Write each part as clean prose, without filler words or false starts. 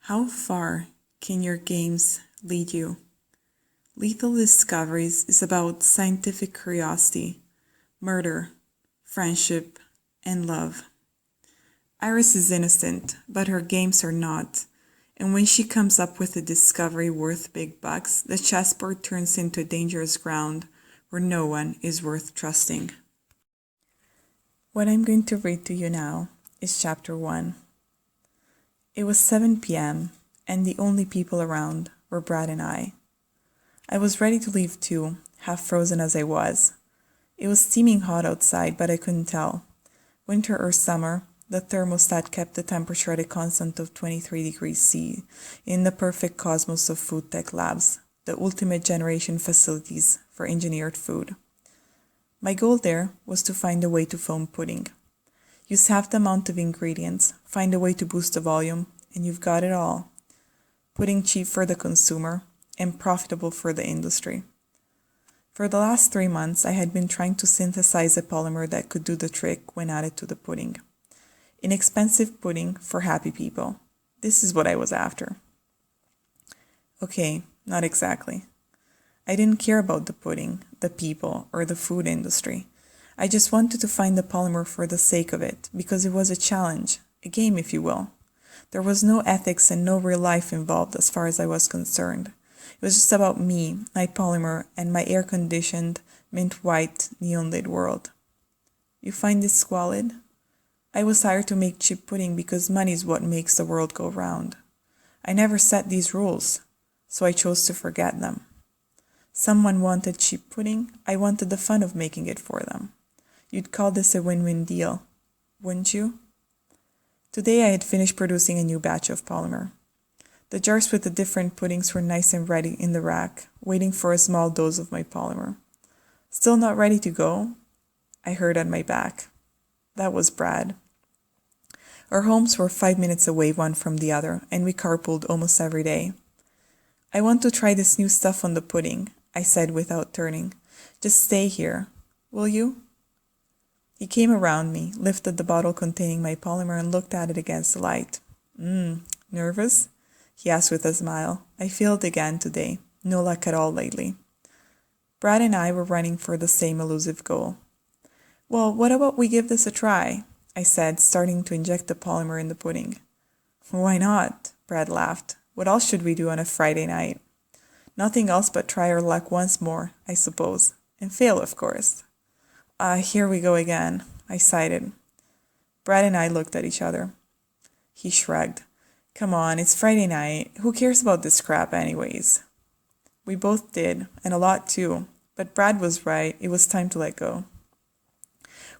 How far can your games lead you? Lethal Discoveries is about scientific curiosity, murder, friendship, and love. Iris is innocent, but her games are not. And when she comes up with a discovery worth big bucks, the chessboard turns into dangerous ground where no one is worth trusting. What I'm going to read to you now is Chapter 1. It was 7 p.m., and the only people around were Brad and I. I was ready to leave too, half frozen as I was. It was steaming hot outside, but I couldn't tell. Winter or summer, the thermostat kept the temperature at a constant of 23 degrees C in the perfect cosmos of FoodTech labs, the ultimate generation facilities for engineered food. My goal there was to find a way to foam pudding. Use half the amount of ingredients, find a way to boost the volume, and you've got it all. Pudding cheap for the consumer and profitable for the industry. For the last 3 months, I had been trying to synthesize a polymer that could do the trick when added to the pudding. Inexpensive pudding for happy people. This is what I was after. Okay, not exactly. I didn't care about the pudding, the people, or the food industry. I just wanted to find the polymer for the sake of it, because it was a challenge, a game if you will. There was no ethics and no real life involved as far as I was concerned. It was just about me, my polymer, and my air-conditioned, mint-white, neon-lit world. You find this squalid? I was hired to make cheap pudding because money is what makes the world go round. I never set these rules, so I chose to forget them. Someone wanted cheap pudding, I wanted the fun of making it for them. You'd call this a win-win deal, wouldn't you? Today I had finished producing a new batch of polymer. The jars with the different puddings were nice and ready in the rack, waiting for a small dose of my polymer. Still not ready to go? I heard at my back. That was Brad. Our homes were 5 minutes away one from the other, and we carpooled almost every day. I want to try this new stuff on the pudding, I said without turning. Just stay here, will you? He came around me, lifted the bottle containing my polymer and looked at it against the light. Nervous? He asked with a smile. I failed again today. No luck at all lately. Brad and I were running for the same elusive goal. Well, what about we give this a try? I said, starting to inject the polymer in the pudding. Why not? Brad laughed. What else should we do on a Friday night? Nothing else but try our luck once more, I suppose. And fail, of course. Here we go again, I sighed. Brad and I looked at each other. He shrugged. Come on, it's Friday night. Who cares about this crap anyways? We both did, and a lot too. But Brad was right. It was time to let go.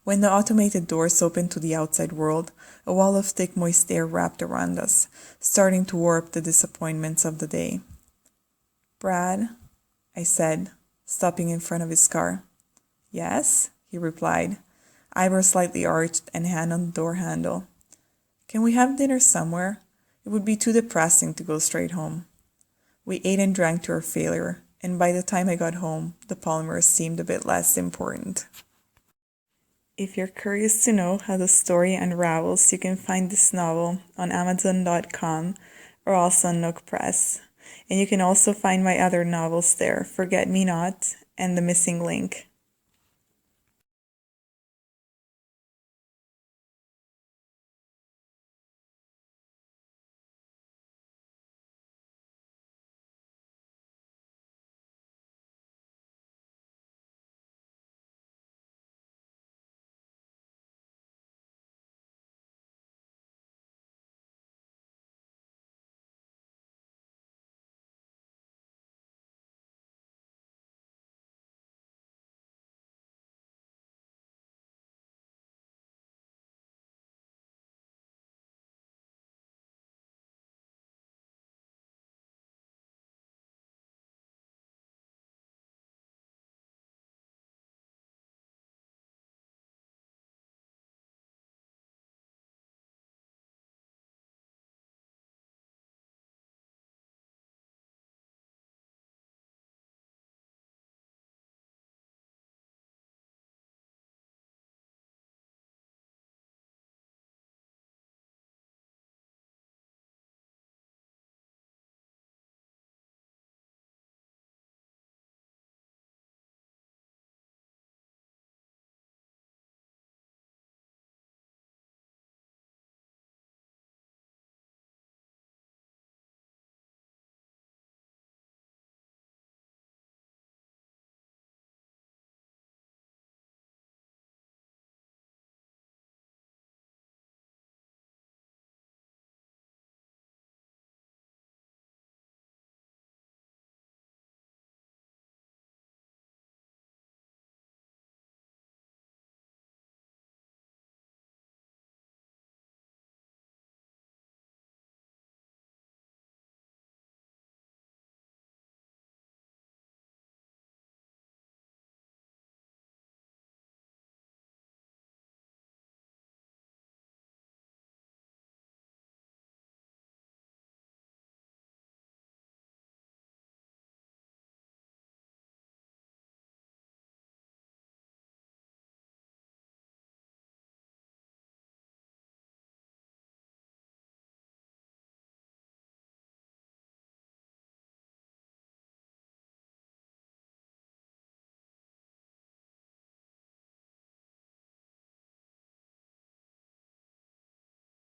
When the automated doors opened to the outside world, a wall of thick moist air wrapped around us, starting to warp the disappointments of the day. Brad, I said, stopping in front of his car. Yes? He replied, eyebrows slightly arched and hand on the door handle. Can we have dinner somewhere? It would be too depressing to go straight home. We ate and drank to our failure, and by the time I got home, the polymer seemed a bit less important. If you're curious to know how the story unravels, you can find this novel on Amazon.com or also on Nook Press. And you can also find my other novels there, Forget Me Not and The Missing Link.